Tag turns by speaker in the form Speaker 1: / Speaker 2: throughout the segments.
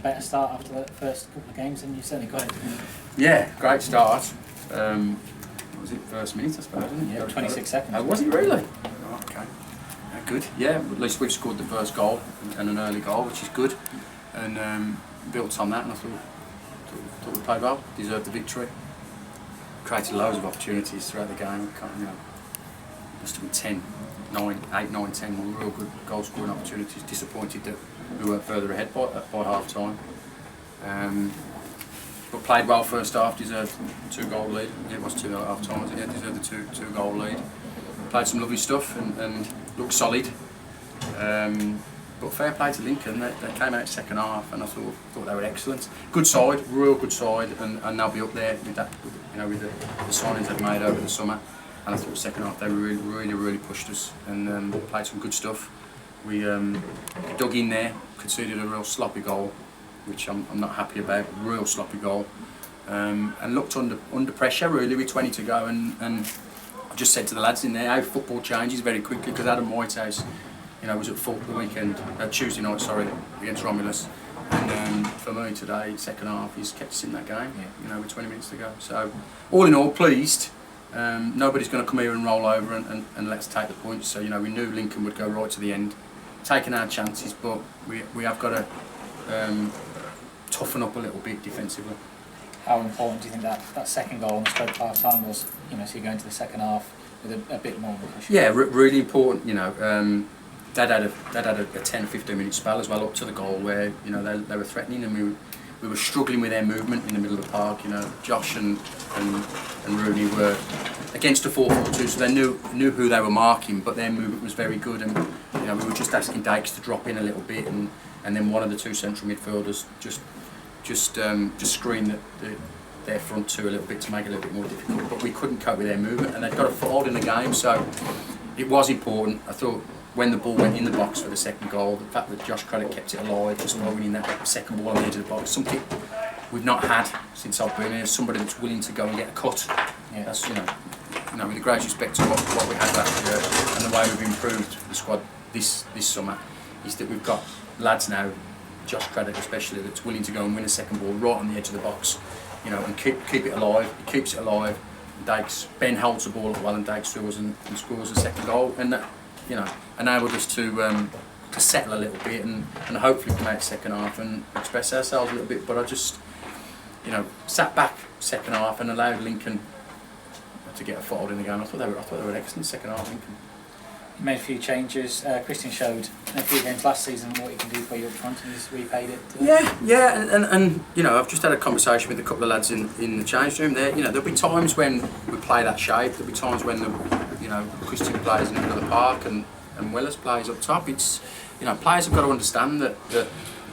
Speaker 1: better start after the first couple of games, and you certainly got it.
Speaker 2: Yeah, great start. What was it, first minute, I suppose, isn't it?
Speaker 1: Yeah, 26 seconds.
Speaker 2: Oh, was it really? Oh, okay. Good. Yeah, at least we've scored the first goal and an early goal, which is good. And built on that, and I thought we played well, deserved the victory. Created loads of opportunities throughout the game. Must have been 8, 9, 10 real good goal scoring opportunities. Disappointed that we weren't further ahead by half time. But played well first half, deserved 2-goal lead. Yeah, it was 2 at half time, yeah, deserved the 2-goal lead. Played some lovely stuff and looked solid. But fair play to Lincoln, they came out second half and I thought they were excellent. Good side, real good side, and they'll be up there with that, with the signings they've made over the summer. And I thought second half they really pushed us and played some good stuff. We dug in there, conceded a real sloppy goal, which I'm not happy about. Real sloppy goal, and looked under pressure really with 20 to go. And I just said to the lads in there, how football changes very quickly, because Adam Whitehouse, was at fault the weekend, Tuesday night, against Romulus. And for me today, second half, he's kept us in that game. Yeah. With 20 minutes to go. So all in all, pleased. Nobody's going to come here and roll over and let's take the points. So we knew Lincoln would go right to the end, taking our chances, but we have got to toughen up a little bit defensively.
Speaker 1: How important do you think that second goal on the stroke half time was? So you go into the second half with a bit more pressure.
Speaker 2: Yeah, really important. They'd had a 10-15 minute spell as well up to the goal where they were threatening, and we were struggling with their movement in the middle of the park. Josh and Rooney were against a 4-4-2, so they knew who they were marking, but their movement was very good, and we were just asking Dykes to drop in a little bit, and then one of the two central midfielders just screened their front two a little bit to make it a little bit more difficult. But we couldn't cope with their movement, and they'd got a foothold in the game, so it was important. I thought when the ball went in the box for the second goal, the fact that Josh Craddock kept it alive just by winning that second ball on the edge of the box, something we've not had since I've been here. Somebody that's willing to go and get a cut. Yeah. That's with the greatest respect to what we had last year and the way we've improved the squad this summer, is that we've got lads now, Josh Craddock especially, that's willing to go and win a second ball right on the edge of the box, and keep it alive. He keeps it alive. Ben holds the ball up well, and Dykes throws and scores a second goal, and that enabled us to settle a little bit and hopefully come out second half and express ourselves a little bit. But I just sat back second half and allowed Lincoln to get a foothold in the game. I thought they were excellent second half, Lincoln.
Speaker 1: You made a few changes. Christian showed in a few games last season what he can do for you up front, and he's repaid it.
Speaker 2: Yeah, and I've just had a conversation with a couple of lads in the change room there. There'll be times when we play that shape. There'll be times when Christian plays in the middle of the park and Willis plays up top. It's players have got to understand that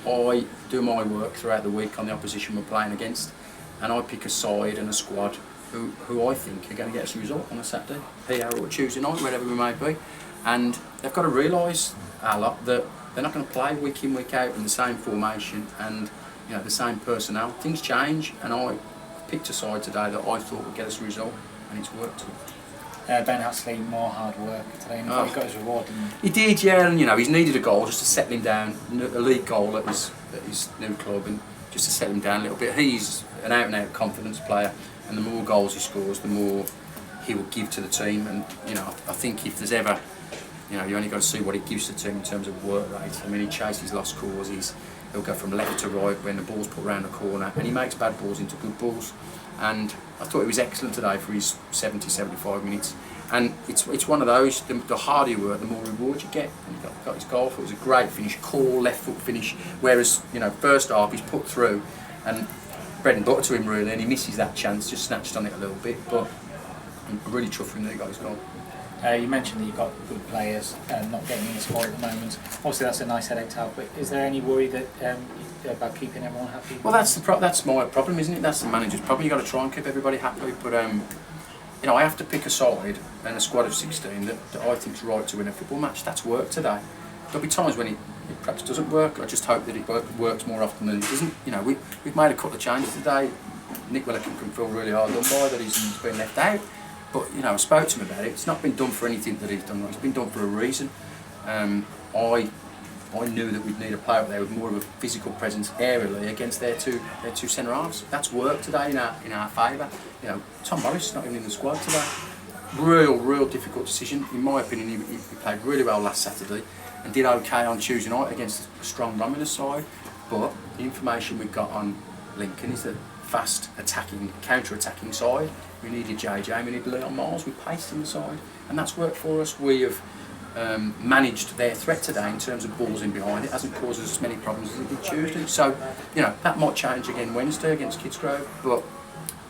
Speaker 2: I do my work throughout the week on the opposition we're playing against, and I pick a side and a squad who I think are going to get us a result on a Saturday, here or Tuesday night, wherever we may be. And they've got to realise, our lot, that they're not going to play week in, week out in the same formation and the same personnel. Things change, and I picked a side today that I thought would get us a result, and it's worked.
Speaker 1: Ben Huxley, more hard work today, and he got his reward, didn't he?
Speaker 2: He did, yeah, and he's needed a goal just to settle him down, a league goal at his new club, and just to settle him down a little bit. He's an out-and-out confidence player, and the more goals he scores, the more he will give to the team. And I think if there's ever, you only got to see what he gives to the team in terms of work rate. I mean, he chases lost causes. He'll go from left to right when the ball's put round the corner, and he makes bad balls into good balls. And I thought he was excellent today for his 70-75 minutes. And it's one of those, the harder you work, the more reward you get. And he got his goal for it. It was a great finish, cool left foot finish. Whereas, first half he's put through, and bread and butter to him really, and he misses that chance, just snatched on it a little bit. But I'm really chuffed for him that he got his goal.
Speaker 1: You mentioned that you've got good players not getting in the squad at the moment. Obviously that's a nice headache to have, but is there any worry that about keeping everyone happy?
Speaker 2: Well, that's my problem, isn't it? That's the manager's problem. You've got to try and keep everybody happy. But I have to pick a side and a squad of 16 that I think is right to win a football match. That's worked today. There'll be times when it perhaps doesn't work. I just hope that it works more often than it doesn't. We've made a couple of changes today. Nick Willican can feel really hard done by that he's been left out. But I spoke to him about it. It's not been done for anything that he's done. It's been done for a reason. I I knew that we'd need a player up there with more of a physical presence aerially against their two centre halves. That's worked today in our favour. You know, Tom Morris is not even in the squad today. Real difficult decision. In my opinion, he played really well last Saturday and did okay on Tuesday night against a strong Romulus side. But the information we've got on Lincoln is that fast attacking, counter-attacking side. We needed JJ, we needed Leon Miles with pace in the side, and that's worked for us. We have managed their threat today in terms of balls in behind. It hasn't caused us as many problems as it did Tuesday. So, you know, that might change again Wednesday against Kidsgrove, but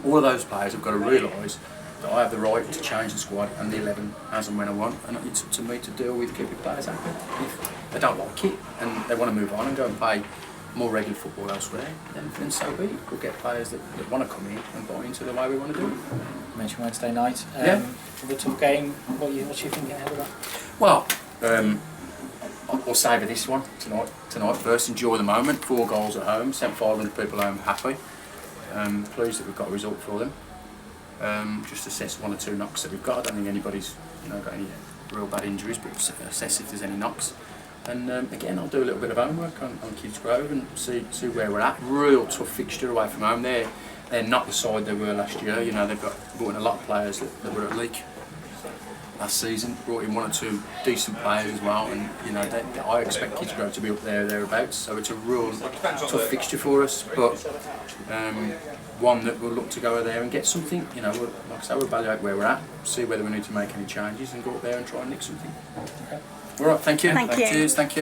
Speaker 2: all of those players have got to realise that I have the right to change the squad and the 11 as and when I want, and it's up to me to deal with keeping players happy. If they don't like it and they want to move on and go and play more regular football elsewhere, then so be it. We'll get players that want to come in and buy into the way we want to do it.
Speaker 1: You mentioned Wednesday night.
Speaker 2: Yeah.
Speaker 1: The tough game, what's you thinking ahead of that?
Speaker 2: Well, I'll savour this one tonight first. Enjoy the moment. 4 goals at home, sent 500 people home happy. Pleased that we've got a result for them. Just assess 1 or 2 knocks that we've got. I don't think anybody's got any real bad injuries, but assess if there's any knocks. And again, I'll do a little bit of homework on Kidsgrove and see where we're at. Real tough fixture away from home. They're not the side they were last year. You know, they've brought in a lot of players that were at league last season. Brought in 1 or 2 decent players as well, and you know, I expect Kidsgrove to be up there thereabouts. So it's a real tough fixture for us, but one that we'll look to go there and get something. You know, like I say, we'll evaluate where we're at, see whether we need to make any changes, and go up there and try and nick something. Okay. All right, thank you.
Speaker 3: Thank you.
Speaker 2: Cheers, thank you.